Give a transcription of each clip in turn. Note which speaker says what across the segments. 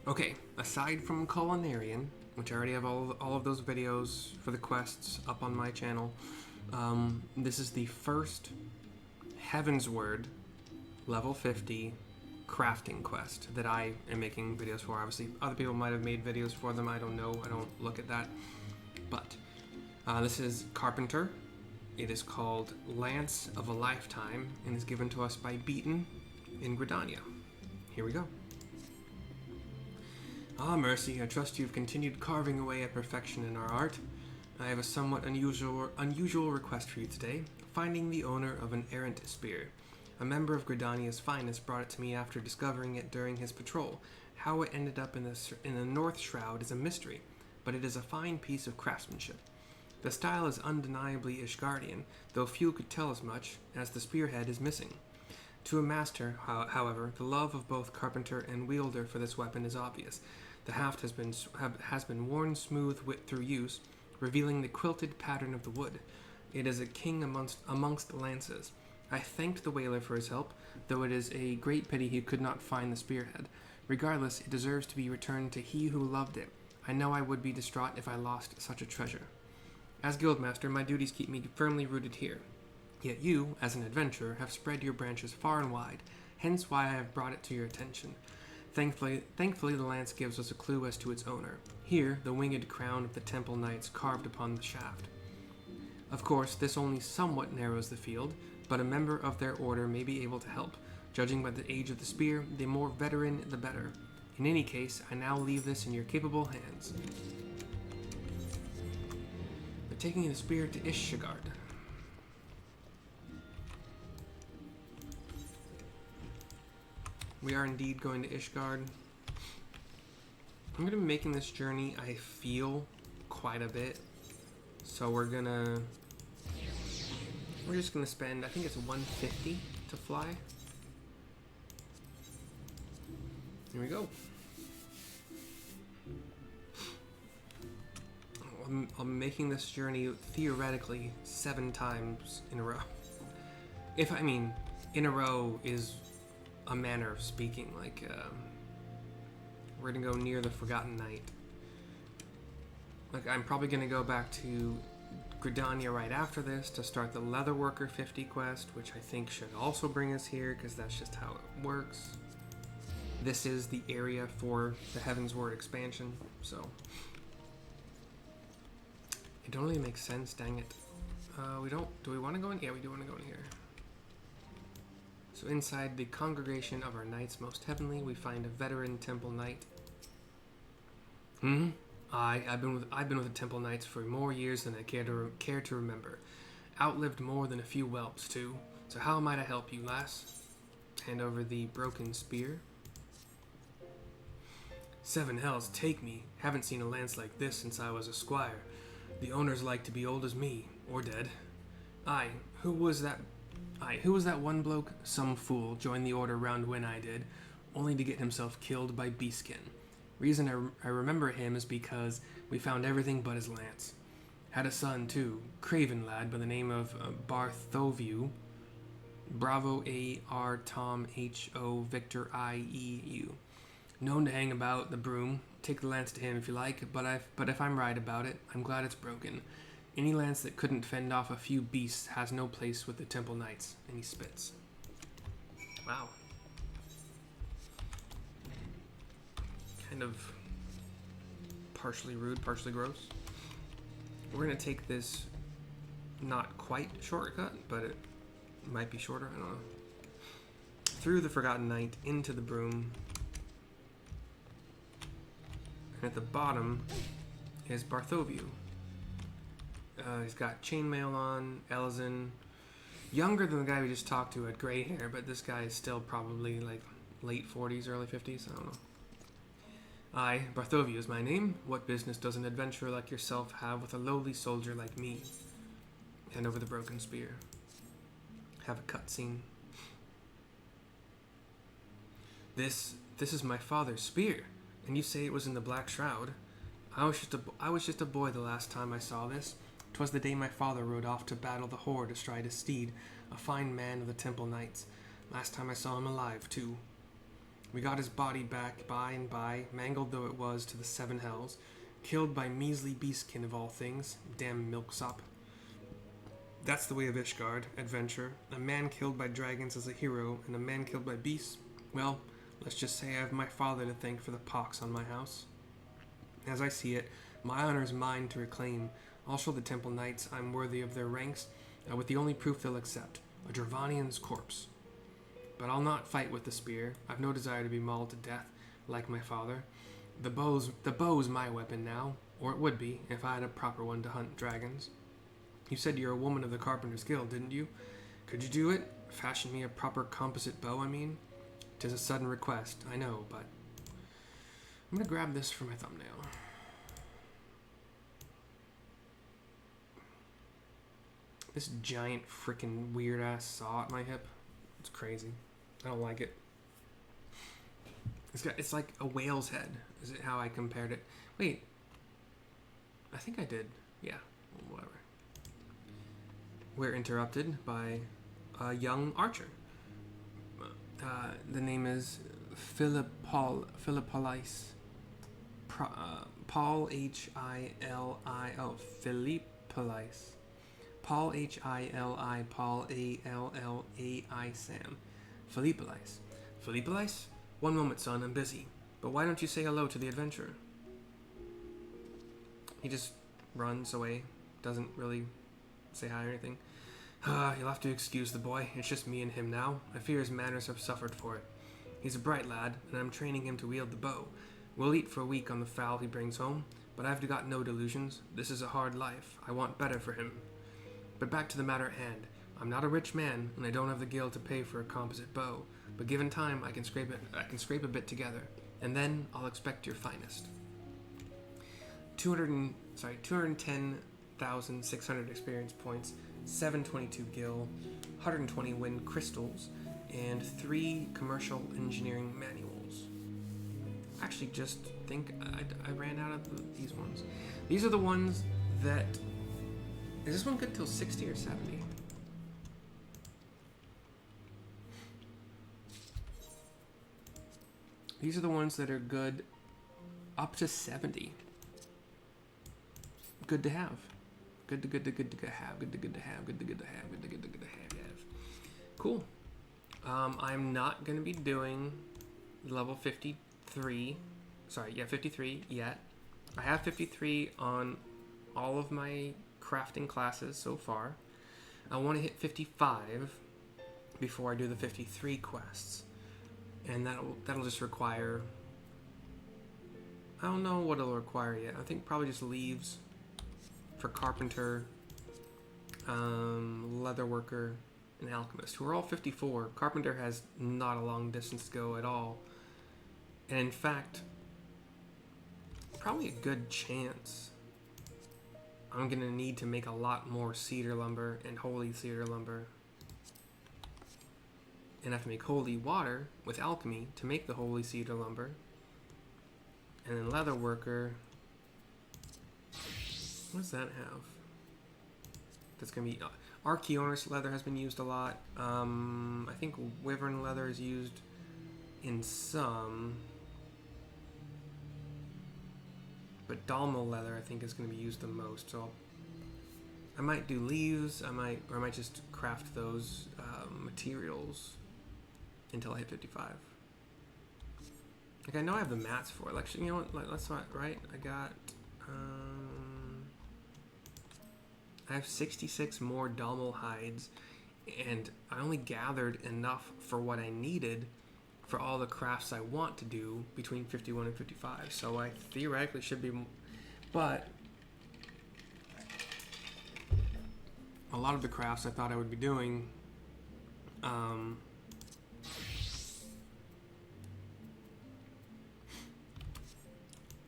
Speaker 1: Okay, aside from Culinarian, which I already have all of those videos for the quests up on my channel, this is the first Heavensward level 50 crafting quest that I am making videos for. Obviously, other people might have made videos for them. I don't know. I don't look at that. But this is Carpenter. It is called Lance of a Lifetime and is given to us by Beatin in Gridania. Here we go. Ah, Mercy, I trust you've continued carving away at perfection in our art. I have a somewhat unusual request for you today, finding the owner of an errant spear. A member of Gridania's finest brought it to me after discovering it during his patrol. How it ended up in the North Shroud is a mystery, but it is a fine piece of craftsmanship. The style is undeniably Ishgardian, though few could tell as much, as the spearhead is missing. To a master, however, the love of both carpenter and wielder for this weapon is obvious. The haft has been worn smooth through use, revealing the quilted pattern of the wood. It is a king amongst lances. I thanked the whaler for his help, though it is a great pity he could not find the spearhead. Regardless, it deserves to be returned to he who loved it. I know I would be distraught if I lost such a treasure. As guildmaster, my duties keep me firmly rooted here. Yet you, as an adventurer, have spread your branches far and wide, hence why I have brought it to your attention. Thankfully, the lance gives us a clue as to its owner. Here, the winged crown of the Temple Knights carved upon the shaft. Of course, this only somewhat narrows the field, but a member of their order may be able to help. Judging by the age of the spear, the more veteran, the better. In any case, I now leave this in your capable hands. We're taking the spear to Ishgard. We are indeed going to Ishgard. I'm going to be making this journey, I feel, quite a bit. So we're just going to spend, I think it's 150 to fly. Here we go. I'm making this journey theoretically 7 times in a row. In a row is a manner of speaking. Like, we're gonna go near the Forgotten Night. Like, I'm probably gonna go back to Gridania right after this to start the Leatherworker 50 quest, which I think should also bring us here, because that's just how it works. This is the area for the Heavensward expansion, so it don't really make sense, dang it. Do we want to go in? Yeah, we do want to go in here. So inside the congregation of our knights most heavenly, we find a veteran temple knight. I've been with the temple knights for more years than I care to remember. Outlived more than a few whelps too. So how might I help you, lass? Hand over the broken spear. 7 hells take me. Haven't seen a lance like this since I was a squire. The owners like to be old as me, or dead. Who was that one bloke? Some fool joined the order round when I did, only to get himself killed by beastskin. Reason I remember him is because we found everything but his lance. Had a son too, craven lad by the name of Bartholomew. Bravo A-R Tom H-O Victor I-E-U. Known to hang about the broom. Take the lance to him if you like, but if I'm right about it, I'm glad it's broken. Any lance that couldn't fend off a few beasts has no place with the Temple Knights. And he spits. Wow. Kind of partially rude, partially gross. We're going to take this not quite shortcut, but it might be shorter, I don't know. Through the Forgotten Night, into the broom. And at the bottom is Bartholomew. He's got chainmail on, Elzen. Younger than the guy we just talked to, had gray hair, but this guy is still probably like late 40s, early 50s, I don't know. Bartholomew is my name. What business does an adventurer like yourself have with a lowly soldier like me? Hand over the broken spear. Have a cutscene. This is my father's spear. And you say it was in the Black Shroud. I was just a boy the last time I saw this. 'Twas the day my father rode off to battle the Horde astride his steed, a fine man of the Temple Knights. Last time I saw him alive, too. We got his body back by and by, mangled though it was to the seven hells, killed by measly beastkin of all things, damn milksop. That's the way of Ishgard, adventure. A man killed by dragons is a hero, and a man killed by beasts, well, let's just say I have my father to thank for the pox on my house. As I see it, my honor is mine to reclaim. I'll show the Temple Knights I'm worthy of their ranks, with the only proof they'll accept, a Dravanian's corpse. But I'll not fight with the spear. I've no desire to be mauled to death, like my father. The bow's my weapon now, or it would be, if I had a proper one to hunt dragons. You said you're a woman of the Carpenter's Guild, didn't you? Could you do it? Fashion me a proper composite bow, I mean? 'Tis a sudden request, I know, but... I'm gonna grab this for my thumbnail. This giant freaking weird-ass saw at my hip. It's crazy. I don't like it. It's like a whale's head, is it how I compared it? Wait. I think I did. Yeah, whatever. We're interrupted by a young archer. The name is Philippolais. Paul H-I-L-I-O. Philippolais. Paul H-I-L-I. Paul A-L-L-A-I. Sam. Philippolais. Philippolais? One moment, son, I'm busy. But why don't you say hello to the adventurer? He just runs away. Doesn't really say hi or anything. You'll have to excuse the boy. It's just me and him now. I fear his manners have suffered for it. He's a bright lad, and I'm training him to wield the bow. We'll eat for a week on the fowl he brings home, but I've got no delusions. This is a hard life. I want better for him. But back to the matter at hand. I'm not a rich man, and I don't have the guild to pay for a composite bow. But given time, I can scrape a bit together, and then I'll expect your finest. 210,600 experience points, 722 gil, 120 wind crystals, and 3 commercial engineering manuals. Actually, just think I ran out of these ones. These are the ones that... Is this one good till 60 or 70? These are the ones that are good up to 70. Good to have. Good to have. Good to have. Good to have. Good to have. Good to have. Cool. I'm not going to be doing level 53. Sorry, yeah, 53 yet. I have 53 on all of my crafting classes so far. I want to hit 55 before I do the 53 quests. And that'll just require... I don't know what it'll require yet. I think probably just leaves for Carpenter, Leatherworker, and Alchemist, who are all 54. Carpenter has not a long distance to go at all. And in fact, probably a good chance I'm going to need to make a lot more cedar lumber and holy cedar lumber. And I have to make holy water with alchemy to make the holy cedar lumber. And then Leatherworker... What does that have? That's going to be... Archaeonis leather has been used a lot. I think Wyvern leather is used in some. But Dalmo leather I think is going to be used the most. So I might do leaves. I might just craft those materials until I hit 55. Like I know I have the mats for it. Like you know what? Let's not right. I got. I have 66 more Dalmo hides, and I only gathered enough for what I needed for all the crafts I want to do between 51 and 55. So I theoretically should be, but a lot of the crafts I thought I would be doing,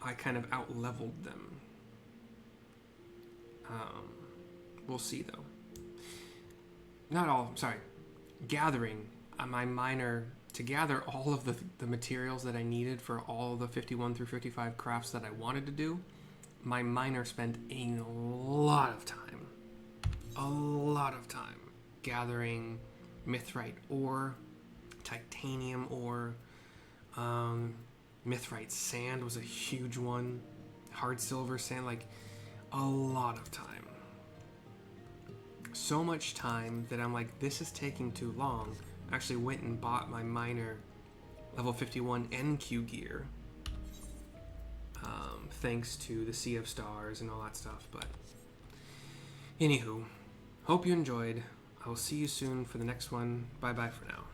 Speaker 1: I kind of out-leveled them. We'll see, though. Not all, sorry. Gathering. My miner, to gather all of the materials that I needed for all the 51 through 55 crafts that I wanted to do, my miner spent a lot of time. A lot of time gathering mithrite ore, titanium ore, Mithrite sand was a huge one. Hard silver sand, like a lot of time. So much time that I'm like, this is taking too long. I actually went and bought my miner level 51 NQ gear. Thanks to the Sea of Stars and all that stuff. But anywho, hope you enjoyed. I will see you soon for the next one. Bye bye for now.